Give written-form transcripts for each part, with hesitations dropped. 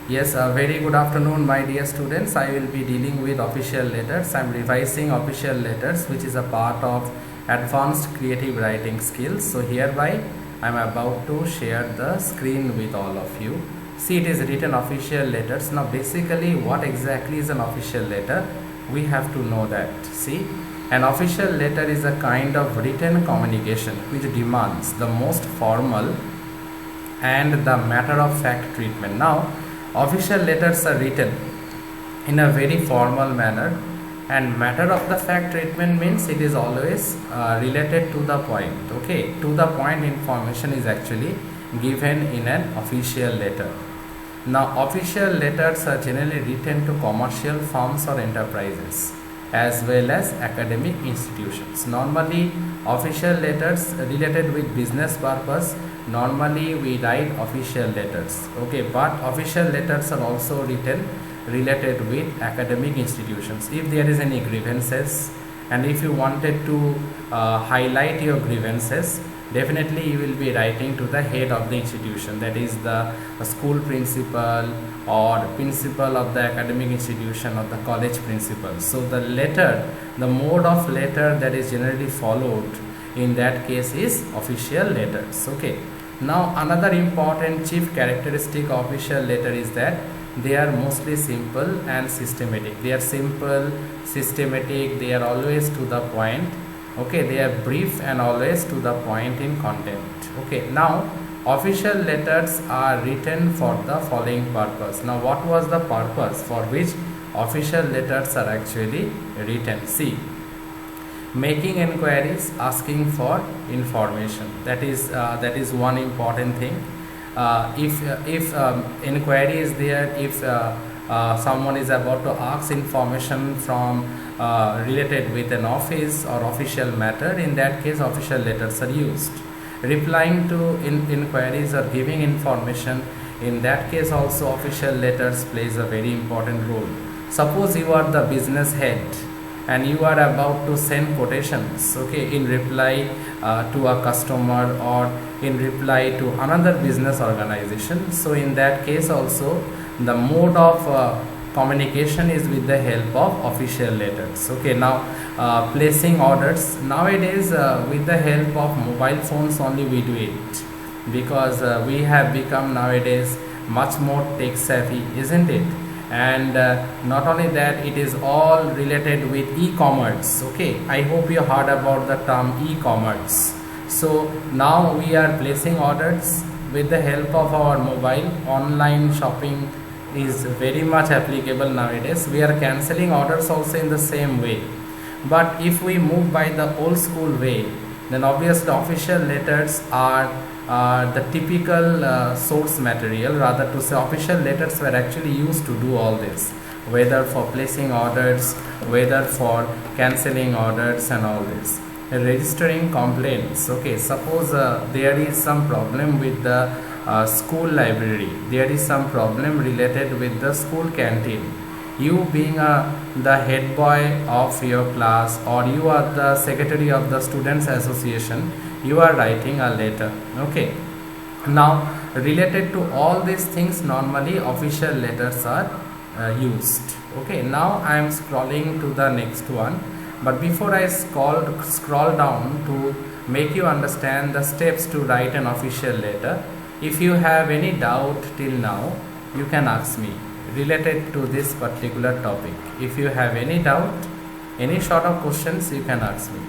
Yes, a very good afternoon, my dear students. I will be dealing with official letters. I am revising official letters, which is a part of advanced creative writing skills. So hereby, I am about to share the screen with all of you. See, it is written official letters. Now, basically, what exactly is an official letter? We have to know that. See, an official letter is a kind of written communication which demands the most formal and the matter of fact treatment. Now, official letters are written in a very formal manner, and matter of the fact treatment means it is always related to the point. Okay, to the point information is actually given in an official letter. Now, official letters are generally written to commercial firms or enterprises as well as academic institutions. Normally, official letters related with business purpose, normally we write official letters. Okay, but official letters are also written related with academic institutions. If there is any grievances and if you wanted to highlight your grievances, definitely you will be writing to the head of the institution, that is the school principal or principal of the academic institution or the college principal. So the letter, the mode of letter that is generally followed in that case is official letters. Okay, now another important chief characteristic of official letter is that they are mostly simple and systematic. They are simple, systematic, they are always to the point. Okay, they are brief and always to the point in content. Okay, now official letters are written for the following purpose. Now, what was the purpose for which official letters are actually written? See, making inquiries, asking for information. That is one important thing. If inquiry is there, if someone is about to ask information from related with an office or official matter, in that case official letters are used. Replying to inquiries or giving information, in that case also official letters plays a very important role. Suppose you are the business head and you are about to send quotations, okay, in reply to a customer or in reply to another business organization. So in that case also the mode of communication is with the help of official letters. Okay, now placing orders, nowadays with the help of mobile phones only we do it, because we have become nowadays much more tech savvy, isn't it? And not only that, it is all related with e-commerce. Okay, I hope you heard about the term e-commerce. So now we are placing orders with the help of our mobile. Online shopping is very much applicable nowadays. We are cancelling orders also in the same way. But if we move by the old school way, then obviously official letters are the typical source material. Rather to say, official letters were actually used to do all this, whether for placing orders, whether for cancelling orders and all this. Registering complaints. Okay, suppose there is some problem with the school library, there is some problem related with the school canteen. You being the head boy of your class, or you are the secretary of the students association, you are writing a letter. Okay, now related to all these things, normally official letters are used. Okay, now I am scrolling to the next one, but before I scroll down to make you understand the steps to write an official letter, if you have any doubt till now, you can ask me related to this particular topic. If you have any doubt, any sort of questions, you can ask me.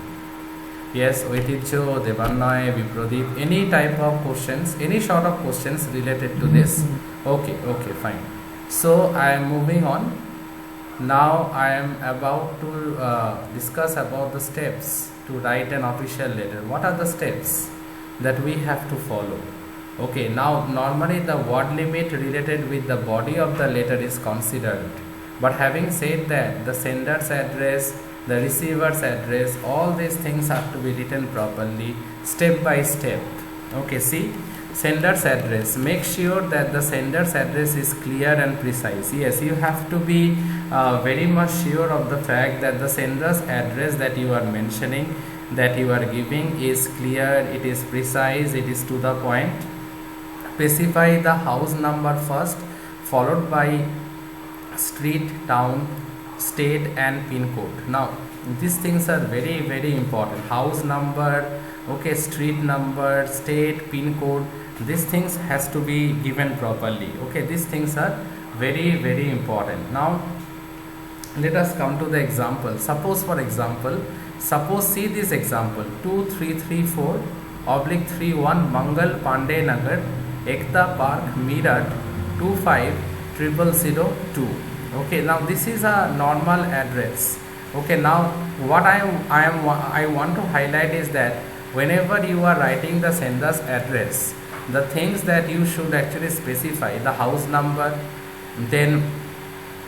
Yes, Oititjo, Devannoy, Viprodeep, any type of questions, any sort of questions related to this. Okay, fine. So I am moving on. Now I am about to discuss about the steps to write an official letter. What are the steps that we have to follow? Okay, now normally the word limit related with the body of the letter is considered, but having said that, the sender's address, the receiver's address, all these things have to be written properly, step by step. Okay, see, sender's address, make sure that the sender's address is clear and precise. Yes, you have to be very much sure of the fact that the sender's address that you are mentioning, that you are giving, is clear, it is precise, it is to the point. Specify the house number first, followed by street, town, state and pin code. Now these things are very important. House number, okay, street number, state, pin code, these things has to be given properly. Okay, these things are very important. Now let us come to the example. Suppose, for example, see this example: 2334 oblique 31 Mangal Pandey Nagar, Ekta Park, Meerut 250002. Okay, now this is a normal address. Okay, now what I want to highlight is that whenever you are writing the sender's address, the things that you should actually specify: the house number, then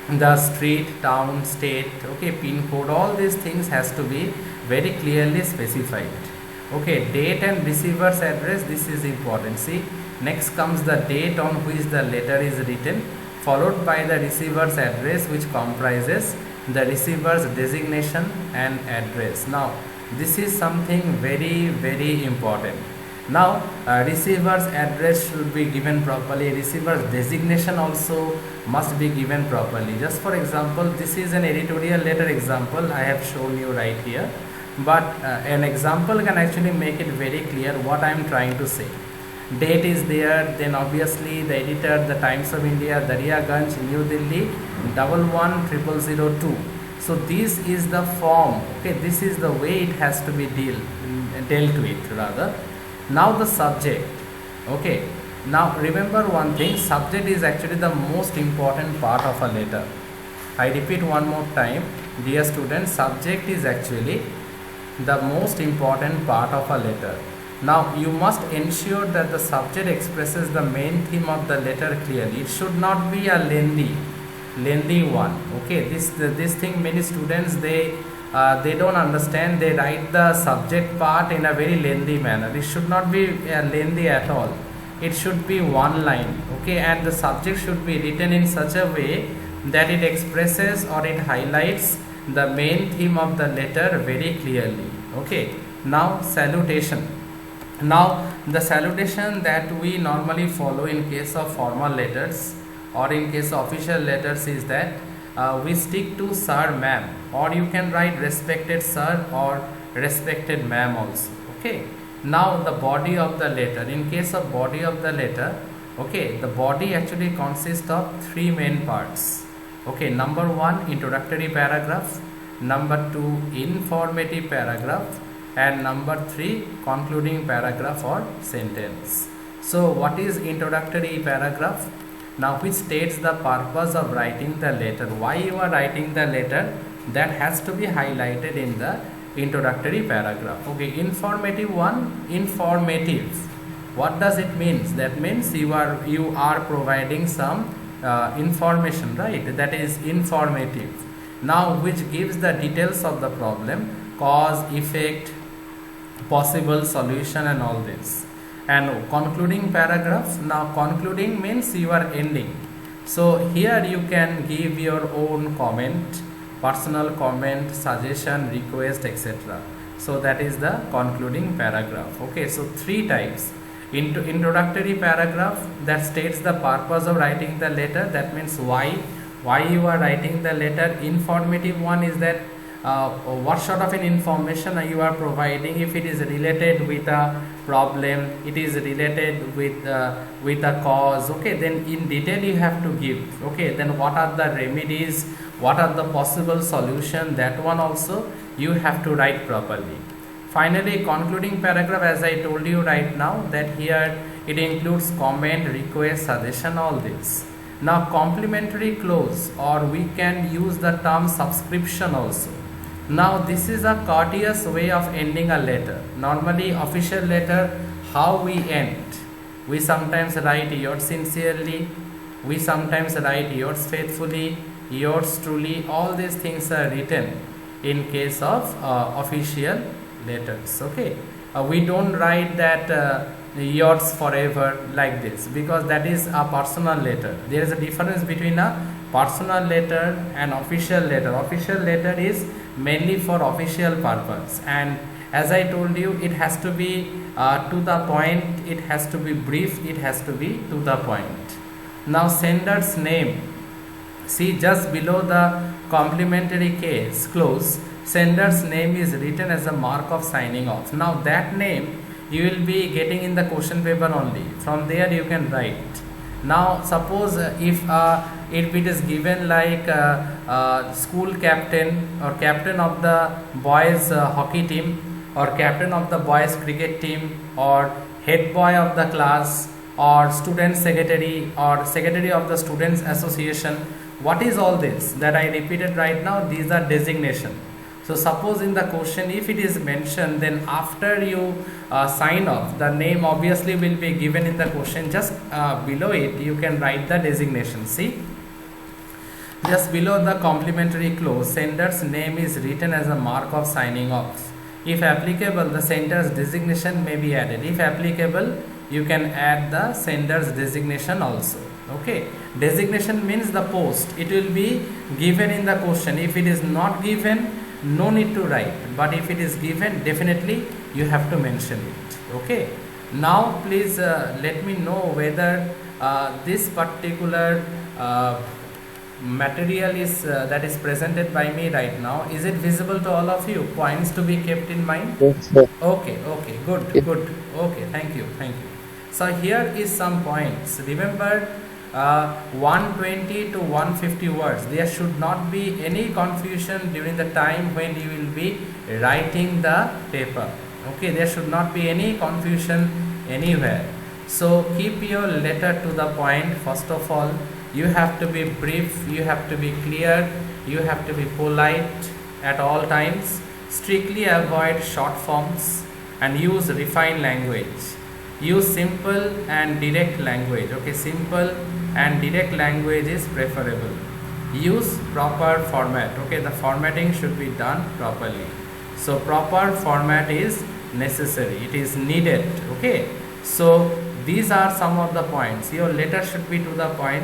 the street, town, state, okay, pin code, all these things has to be very clearly specified. Okay, date and receiver's address, this is important. See, next comes the date on which the letter is written, followed by the receiver's address, which comprises the receiver's designation and address. Now this is something very important. Now receiver's address should be given properly, receiver's designation also must be given properly. Just for example, this is an editorial letter example I have shown you right here, but an example can actually make it very clear what I am trying to say. Date is there, then obviously the editor, the Times of India, Dariaganj, New Delhi 111002. So this is the form, okay, this is the way it has to be dealt with rather. Now the subject, okay, now remember one thing, subject is actually the most important part of a letter. I repeat one more time, dear students, subject is actually the most important part of a letter. Now you must ensure that the subject expresses the main theme of the letter clearly. It should not be a lengthy one. Okay, this thing many students they don't understand. They write the subject part in a very lengthy manner. It should not be lengthy at all. It should be one line. Okay, and the subject should be written in such a way that it expresses or it highlights the main theme of the letter very clearly. Okay, now salutation. Now the salutation that we normally follow in case of formal letters or in case of official letters is that we stick to sir, ma'am, or you can write respected sir or respected ma'am also. Okay, now the body of the letter. In case of body of the letter, okay, the body actually consists of three main parts. Okay, number one, introductory paragraph, number two, informative paragraph, and number three, concluding paragraph or sentence. So what is introductory paragraph? Now which states the purpose of writing the letter, why you are writing the letter, that has to be highlighted in the introductory paragraph. Okay, informative one, informative, what does it mean? That means you are providing some information, right? That is informative. Now which gives the details of the problem, cause, effect, possible solution and all this. And concluding paragraph, now concluding means you are ending. So here you can give your own comment, personal comment, suggestion, request, etc. So that is the concluding paragraph. Okay, so three types. Introductory paragraph, that states the purpose of writing the letter, that means why you are writing the letter. Informative one is that what sort of an information you are providing. If it is related with a problem, it is related with a cause, okay, then in detail you have to give. Okay, then what are the remedies, what are the possible solution, that one also you have to write properly. Finally, concluding paragraph, as I told you right now, that here it includes comment, request, suggestion, all this. Now complimentary clause, or we can use the term subscription also. Now this is a courteous way of ending a letter. Normally official letter, how we end, we sometimes write yours sincerely, we sometimes write yours faithfully, yours truly. All these things are written in case of official letters. Okay, we don't write that yours forever like this, because that is a personal letter. There is a difference between a personal letter and official letter. Official letter is mainly for official purpose, and as I told you, it has to be to the point, it has to be brief, it has to be to the point. Now sender's name, see just below the complementary case clause, sender's name is written as a mark of signing off. Now that name you will be getting in the question paper only. From there you can write. Now suppose if it is given like school captain or captain of the boys hockey team or captain of the boys cricket team or head boy of the class or student secretary or secretary of the students association, what is all this that I repeated right now? These are designation. So suppose in the question if it is mentioned, then after you sign off, the name obviously will be given in the question. Just below it you can write the designation. See, just below the complementary clause, sender's name is written as a mark of signing off. If applicable, the sender's designation may be added. If applicable, you can add the sender's designation also. Okay, designation means the post. It will be given in the question. If it is not given, no need to write, but if it is given, definitely you have to mention it. Okay, now please let me know whether this particular material is that is presented by me right now, is it visible to all of you? Points to be kept in mind. Yes, sir. Okay, good. Okay, thank you. So here is some points. Remember, 120 to 150 words. There should not be any confusion during the time when you will be writing the paper. Okay, there should not be any confusion anywhere. So keep your letter to the point. First of all, you have to be brief, you have to be clear, you have to be polite at all times. Strictly avoid short forms and use refined language. Use simple and direct language. Okay, simple and direct language is preferable. Use proper format. Okay, the formatting should be done properly. So proper format is necessary, it is needed. Okay, so these are some of the points. Your letter should be to the point.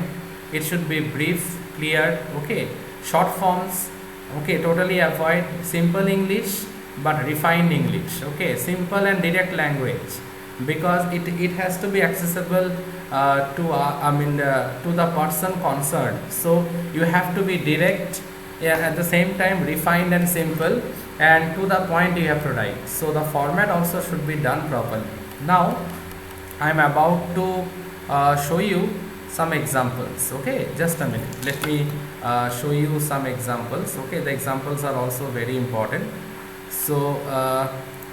It should be brief, clear. Okay, short forms. Okay, totally avoid simple English but refined English. Okay, simple and direct language, because it has to be accessible to the person concerned. So you have to be direct, at the same time refined and simple, and to the point you have to write. So the format also should be done properly. Now I am about to show you some examples. Okay, just a minute, let me show you some examples. Okay, the examples are also very important. So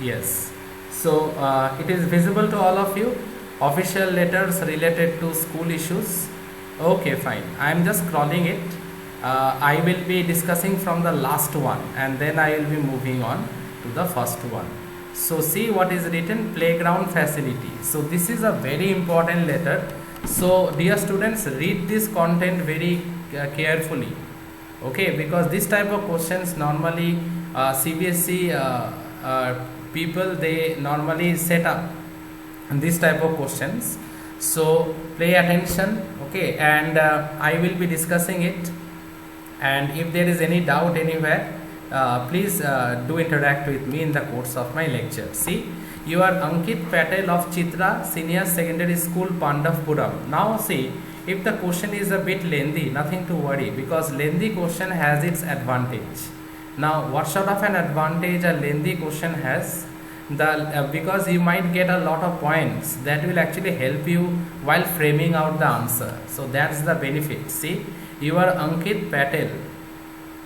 yes, so it is visible to all of you. Official letters related to school issues. Okay, fine, I am just scrolling it. I will be discussing from the last one and then I will be moving on to the first one. So see what is written, playground facility. So this is a very important letter. So dear students, read this content very carefully. Okay, because this type of questions normally CBSE people, they normally set up this type of questions. So pay attention. Okay, and I will be discussing it, and if there is any doubt anywhere, please do interact with me in the course of my lecture. See, you are Ankit Patel of Chitra Senior Secondary School, Pandavpuram. Now see, if the question is a bit lengthy, nothing to worry, because lengthy question has its advantage. Now what sort of an advantage a lengthy question has? Because you might get a lot of points that will actually help you while framing out the answer. So that's the benefit. See, you are Ankit Patel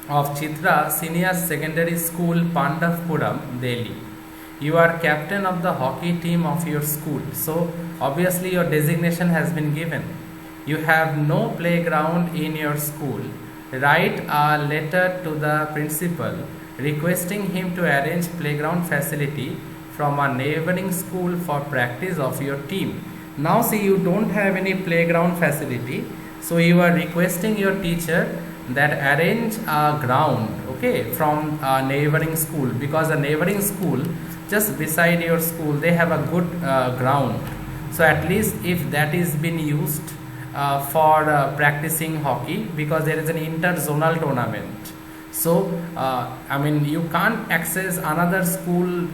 of Chitra Senior Secondary School, Pandavpuram, Delhi. You are captain of the hockey team of your school. So obviously your designation has been given. You have no playground in your school. Write a letter to the principal requesting him to arrange playground facility from a neighboring school for practice of your team. Now see, you don't have any playground facility, so you are requesting your teacher that arrange a ground, okay, from a neighboring school, because a neighboring school just beside your school, they have a good ground. So at least if that is been used for practicing hockey, because there is an inter-zonal tournament. So you can't access another school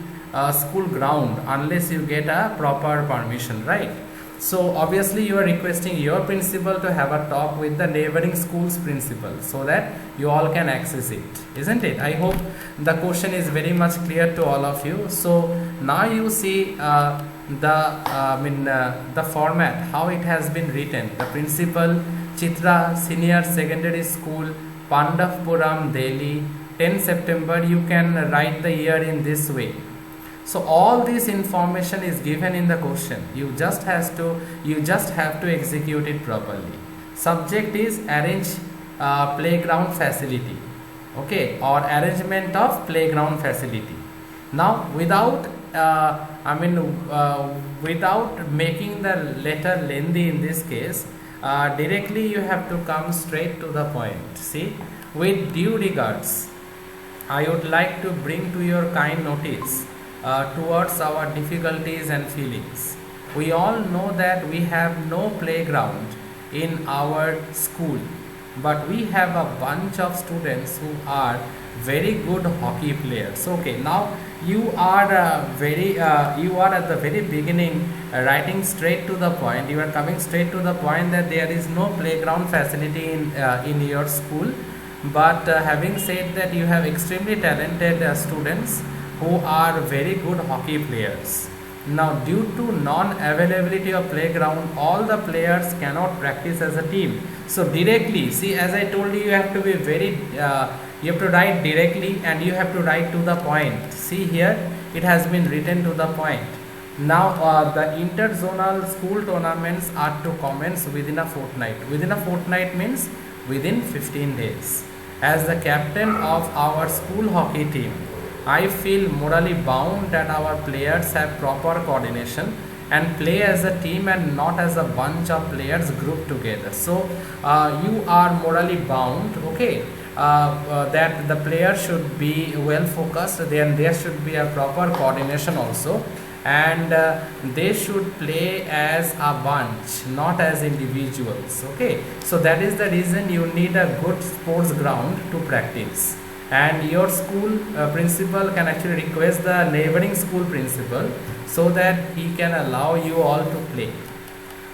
ground unless you get a proper permission, right? So obviously you are requesting your principal to have a talk with the neighboring school's principal so that you all can access it, isn't it? I hope the question is very much clear to all of you. So now you see the format, how it has been written. The principal, Chitra Senior Secondary School, Pandavpuram, Delhi, 10 September. You can write the year in this way. So all this information is given in the question. You just have to execute it properly. Subject is arrange playground facility, okay, or arrangement of playground facility. Now without without making the letter lengthy in this case, directly you have to come straight to the point. See, with due regards, I would like to bring to your kind notice towards our difficulties and feelings. We all know that we have no playground in our school, but we have a bunch of students who are very good hockey players. Okay, now you are you are at the very beginning writing straight to the point. You are coming straight to the point that there is no playground facility in your school, but having said that, you have extremely talented students who are very good hockey players. Now due to non-availability of playground, all the players cannot practice as a team. So directly, see, as I told you, you have to be very you have to write directly and you have to write to the point. See here, it has been written to the point. Now the interzonal school tournaments are to commence within a fortnight. Within a fortnight means within 15 days. As the captain of our school hockey team, I feel morally bound that our players have proper coordination and play as a team and not as a bunch of players grouped together. So you are morally bound, okay, that the player should be well focused, then there should be a proper coordination also, and they should play as a bunch, not as individuals. Okay, so that is the reason you need a good sports ground to practice, and your school principal can actually request the neighboring school principal so that he can allow you all to play.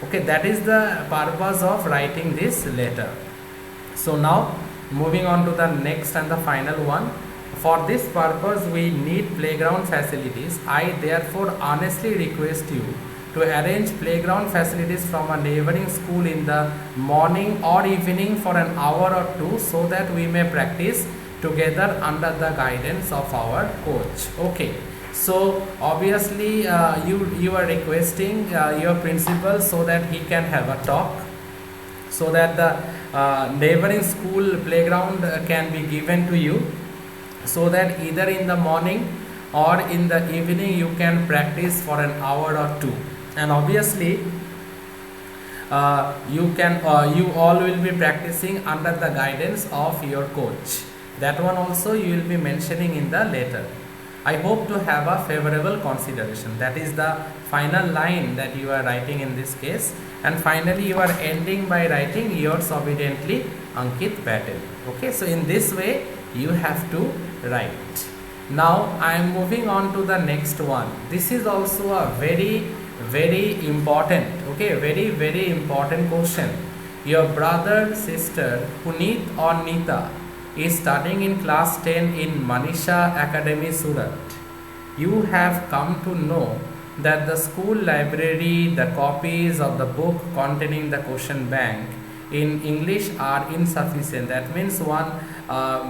Okay, that is the purpose of writing this letter. So now moving on to the next and the final one. For this purpose we need playground facilities. I therefore honestly request you to arrange playground facilities from a neighboring school in the morning or evening for an hour or two so that we may practice together under the guidance of our coach. Okay, so obviously you are requesting your principal so that he can have a talk, so that the neighboring school playground can be given to you, so that either in the morning or in the evening you can practice for an hour or two. And obviously you all will be practicing under the guidance of your coach. That one also you will be mentioning in the letter. I hope to have a favorable consideration. That is the final line that you are writing in this case. And finally you are ending by writing yours obediently, Ankit Patel. Okay, so in this way you have to write. Now I am moving on to the next one. This is also a very important, okay, very important question. Your brother, sister, Puneet or Nita is studying in class 10 in Manisha Academy, Surat. You have come to know that the school library, the copies of the book containing the question bank in English are insufficient. That means one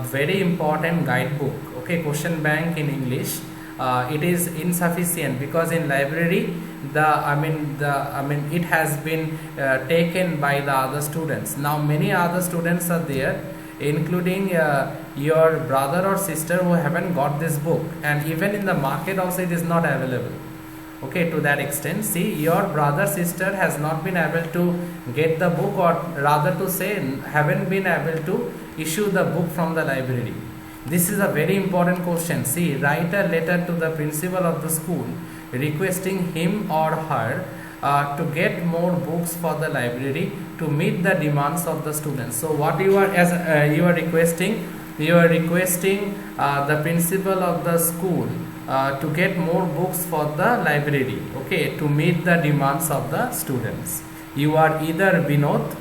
very important guidebook, okay, question bank in English, it is insufficient because in library it has been taken by the other students. Now many other students are there, including your brother or sister who haven't got this book, and even in the market also it is not available. Okay, to that extent, see, your brother sister has not been able to get the book, or rather to say haven't been able to issue the book from the library. This is a very important question. See, write a letter to the principal of the school requesting him or her to get more books for the library to meet the demands of the students. So what you are requesting the principal of the school to get more books for the library, okay, to meet the demands of the students. You are either Vinod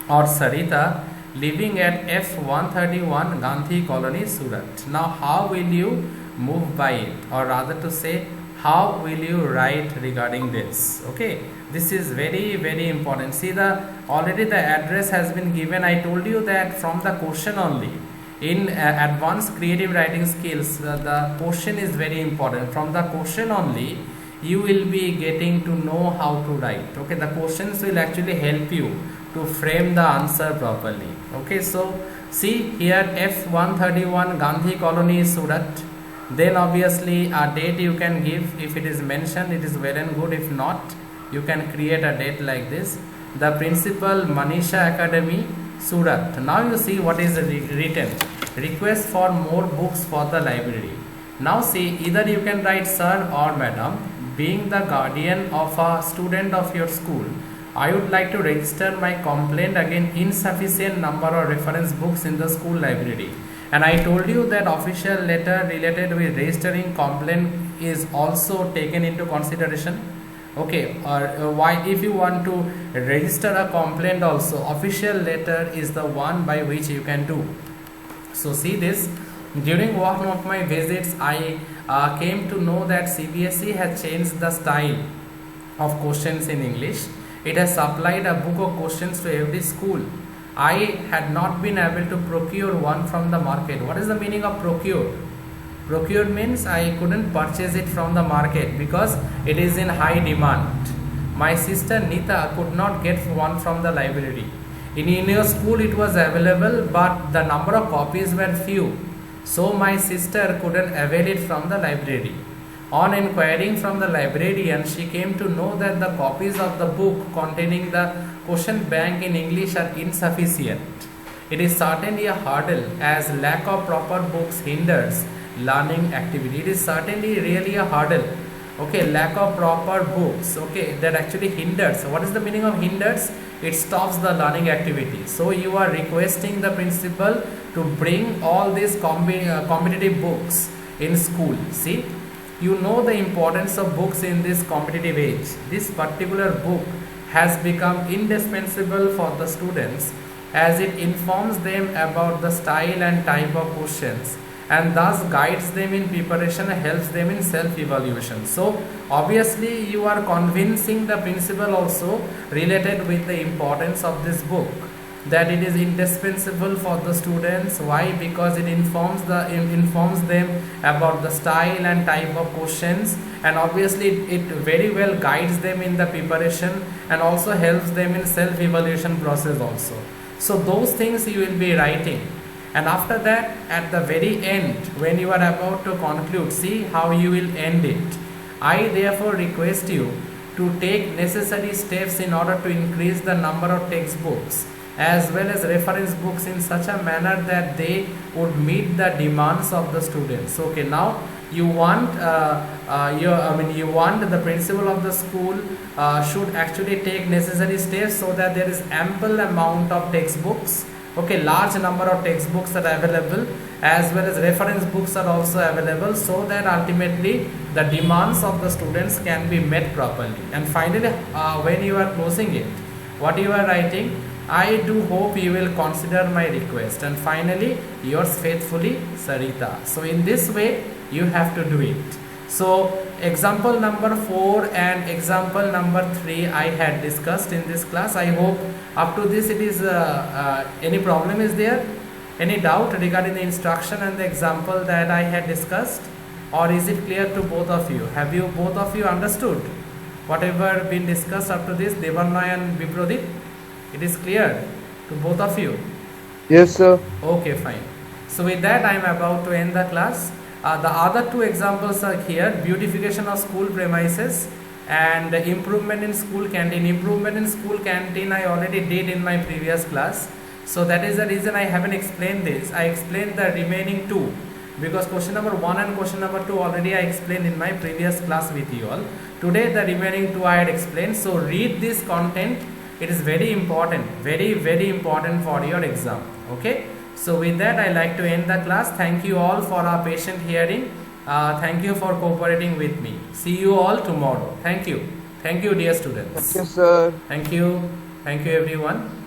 or Sarita living at F131 Gandhi Colony, Surat. Now how will you move by it, or rather to say, how will you write regarding this? Okay, this is very important. See, already the address has been given. I told you that from the question only. In advanced creative writing skills, the question is very important. From the question only, you will be getting to know how to write. Okay, the questions will actually help you to frame the answer properly. Okay, so see here, F131 Gandhi Colony, Surat. Then obviously a date you can give. If it is mentioned, it is well and good. If not, you can create a date like this. The principal, Manisha Academy, Surat. Now you see what is written. Request for more books for the library. Now see, either you can write sir or madam. Being the guardian of a student of your school, I would like to register my complaint against insufficient number of reference books in the school library. And I told you that official letter related with registering complaint is also taken into consideration. Okay, or why, if you want to register a complaint also, official letter is the one by which you can do. So see this, during one of my visits, I came to know that CBSE has changed the style of questions in English. It has supplied a book of questions to every school. I had not been able to procure one from the market. What is the meaning of procure? Procure means I couldn't purchase it from the market because it is in high demand. My sister Nita could not get one from the library. In your school it was available, but the number of copies were few. So my sister couldn't avail it from the library. On inquiring from the librarian, she came to know that the copies of the book containing the question bank in English are insufficient. It is certainly a hurdle, as lack of proper books hinders learning activity. It is certainly really a hurdle. Okay, lack of proper books, okay, that actually hinders. What is the meaning of hinders? It stops the learning activity. So you are requesting the principal to bring all these competitive books in school. See, you know the importance of books in this competitive age. This particular book has become indispensable for the students, as it informs them about the style and type of questions, and thus guides them in preparation and helps them in self-evaluation. So obviously you are convincing the principal also related with the importance of this book, that it is indispensable for the students. Why? Because it informs them about the style and type of questions, and obviously it very well guides them in the preparation and also helps them in self-evaluation process also. So those things you will be writing, and after that, at the very end, when you are about to conclude, see how you will end it. I therefore request you to take necessary steps in order to increase the number of textbooks as well as reference books in such a manner that they would meet the demands of the students. Okay, now you want you want the principal of the school should actually take necessary steps so that there is ample amount of textbooks. Okay, large number of textbooks are available, as well as reference books are also available, so that ultimately the demands of the students can be met properly. And finally, when you are closing it, what you are writing, I do hope you will consider my request. And finally, yours faithfully, Sarita. So in this way you have to do it. So example number 4 and example number 3 I had discussed in this class. I hope up to this it is any problem is there, any doubt regarding the instruction and the example that I had discussed, or is it clear to both of you? Have you both of you understood whatever been discussed up to this, Devanay and Viprodip? It is clear to both of you? Yes, sir. Okay, fine. So with that I am about to end the class. The other two examples are here: beautification of school premises and improvement in school canteen. Improvement in school canteen I already did in my previous class, so that is the reason I haven't explained this. I explained the remaining two because question number 1 and question number 2 already I explained in my previous class with you all. Today the remaining two I had explained. So read this content. It is very important, very important for your exam. Okay, so with that I like to end the class. Thank you all for our patient hearing. Thank you for cooperating with me. See you all tomorrow. Thank you. Thank you, dear Thank students. you, sir. Thank you. Thank you, everyone.